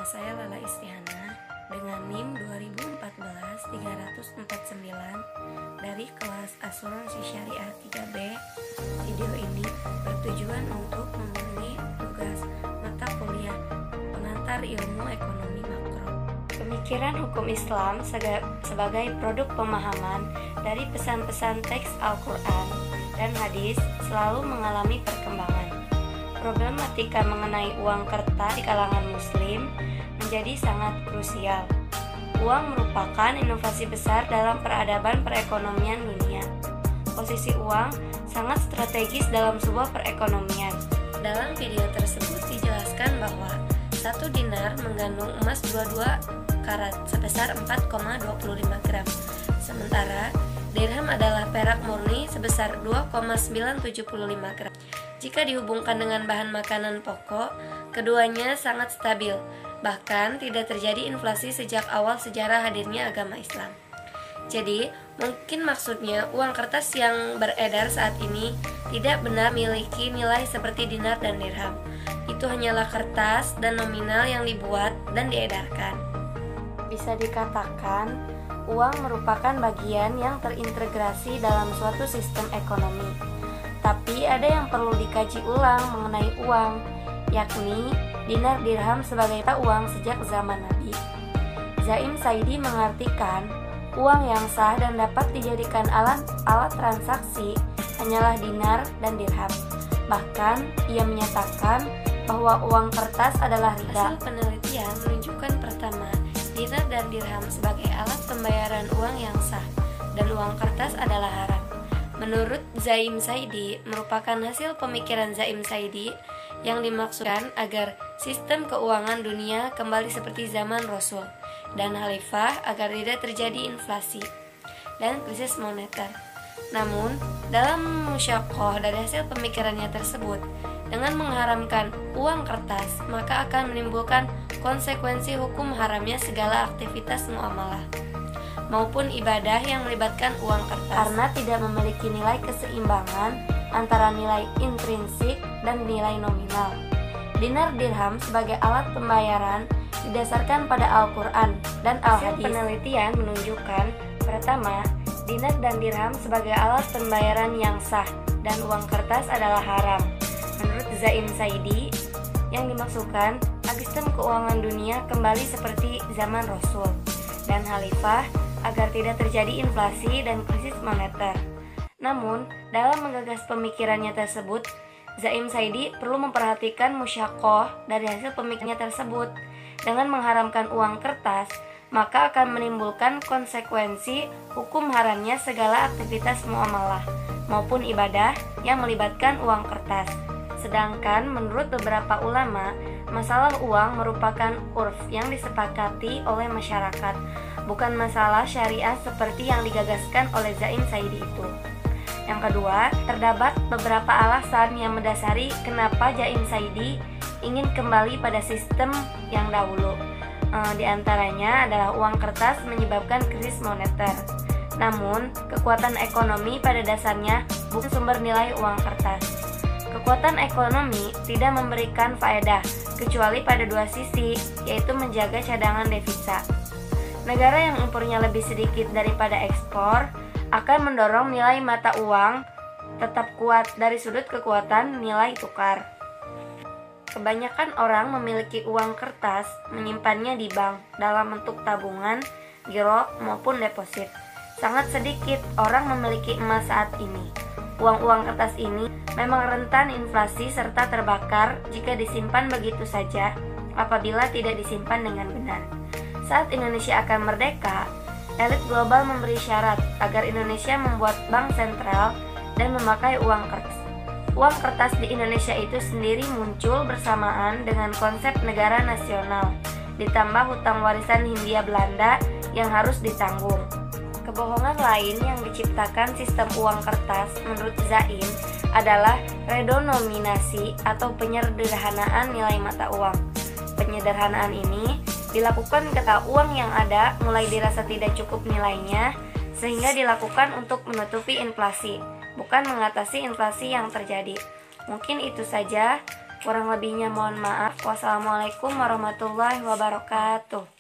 Nama saya Lala Istihana dengan NIM 2014-349 dari kelas Asuransi Syariah 3B. Video ini bertujuan untuk memenuhi tugas mata kuliah pengantar ilmu ekonomi makro. Pemikiran hukum Islam sebagai produk pemahaman dari pesan-pesan teks Al-Quran dan hadis selalu mengalami perkembangan. Problematika mengenai uang kertas di kalangan muslim menjadi sangat krusial. Uang merupakan inovasi besar dalam peradaban perekonomian dunia. Posisi uang sangat strategis dalam sebuah perekonomian. Dalam video tersebut dijelaskan bahwa 1 dinar mengandung emas 22 karat sebesar 4,25 gram. Sementara dirham adalah perak murni sebesar 2,975 gram. Jika dihubungkan dengan bahan makanan pokok, keduanya sangat stabil. Bahkan tidak terjadi inflasi sejak awal sejarah hadirnya agama Islam. Jadi, mungkin maksudnya uang kertas yang beredar saat ini tidak benar memiliki nilai seperti dinar dan dirham. Itu hanyalah kertas dan nominal yang dibuat dan diedarkan. Bisa dikatakan, uang merupakan bagian yang terintegrasi dalam suatu sistem ekonomi. Tapi ada yang perlu dikaji ulang mengenai uang, yakni dinar dirham sebagai uang sejak zaman Nabi. Zaim Saidi mengartikan, uang yang sah dan dapat dijadikan alat transaksi hanyalah dinar dan dirham. Bahkan, ia menyatakan bahwa uang kertas adalah riba. Hasil penelitian menunjukkan pertama, dinar dan dirham sebagai alat pembayaran uang yang sah, dan uang kertas adalah haram. Menurut Zaim Saidi, merupakan hasil pemikiran Zaim Saidi yang dimaksudkan agar sistem keuangan dunia kembali seperti zaman Rasul dan Khalifah agar tidak terjadi inflasi dan krisis moneter. Namun, dalam musyaqqah dari hasil pemikirannya tersebut, dengan mengharamkan uang kertas, maka akan menimbulkan konsekuensi hukum haramnya segala aktivitas muamalah maupun ibadah yang melibatkan uang kertas karena tidak memiliki nilai keseimbangan antara nilai intrinsik dan nilai nominal. Dinar dirham sebagai alat pembayaran didasarkan pada Al-Quran dan Al-Hadis. Penelitian menunjukkan pertama, dinar dan dirham sebagai alat pembayaran yang sah dan uang kertas adalah haram. Menurut Zaim Saidi, yang dimaksudkan agar sistem keuangan dunia kembali seperti zaman Rasul dan Khalifah agar tidak terjadi inflasi dan krisis moneter. Namun, dalam menggagas pemikirannya tersebut, Zaim Saidi perlu memperhatikan musyaqqah dari hasil pemikirannya tersebut. Dengan mengharamkan uang kertas, maka akan menimbulkan konsekuensi hukum haramnya segala aktivitas muamalah maupun ibadah yang melibatkan uang kertas. Sedangkan menurut beberapa ulama, masalah uang merupakan urf yang disepakati oleh masyarakat, bukan masalah syariah seperti yang digagaskan oleh Zaim Saidi itu. Yang kedua, terdapat beberapa alasan yang mendasari kenapa Zaim Saidi ingin kembali pada sistem yang dahulu. Di antaranya adalah uang kertas menyebabkan krisis moneter. Namun, kekuatan ekonomi pada dasarnya bukan sumber nilai uang kertas. Kekuatan ekonomi tidak memberikan faedah kecuali pada dua sisi, yaitu menjaga cadangan devisa. Negara yang impornya lebih sedikit daripada ekspor akan mendorong nilai mata uang tetap kuat dari sudut kekuatan nilai tukar. Kebanyakan orang memiliki uang kertas menyimpannya di bank dalam bentuk tabungan, giro maupun deposit. Sangat sedikit orang memiliki emas saat ini. Uang-uang kertas ini memang rentan inflasi serta terbakar jika disimpan begitu saja apabila tidak disimpan dengan benar. Saat Indonesia akan merdeka, elit global memberi syarat agar Indonesia membuat bank sentral dan memakai uang kertas. Uang kertas di Indonesia itu sendiri muncul bersamaan dengan konsep negara nasional, ditambah hutang warisan Hindia Belanda yang harus ditanggung. Kebohongan lain yang diciptakan sistem uang kertas menurut Zaim adalah redenominasi atau penyederhanaan nilai mata uang. Penyederhanaan ini dilakukan ketika uang yang ada mulai dirasa tidak cukup nilainya, sehingga dilakukan untuk menutupi inflasi, bukan mengatasi inflasi yang terjadi. Mungkin itu saja. Kurang lebihnya mohon maaf. Wassalamualaikum warahmatullahi wabarakatuh.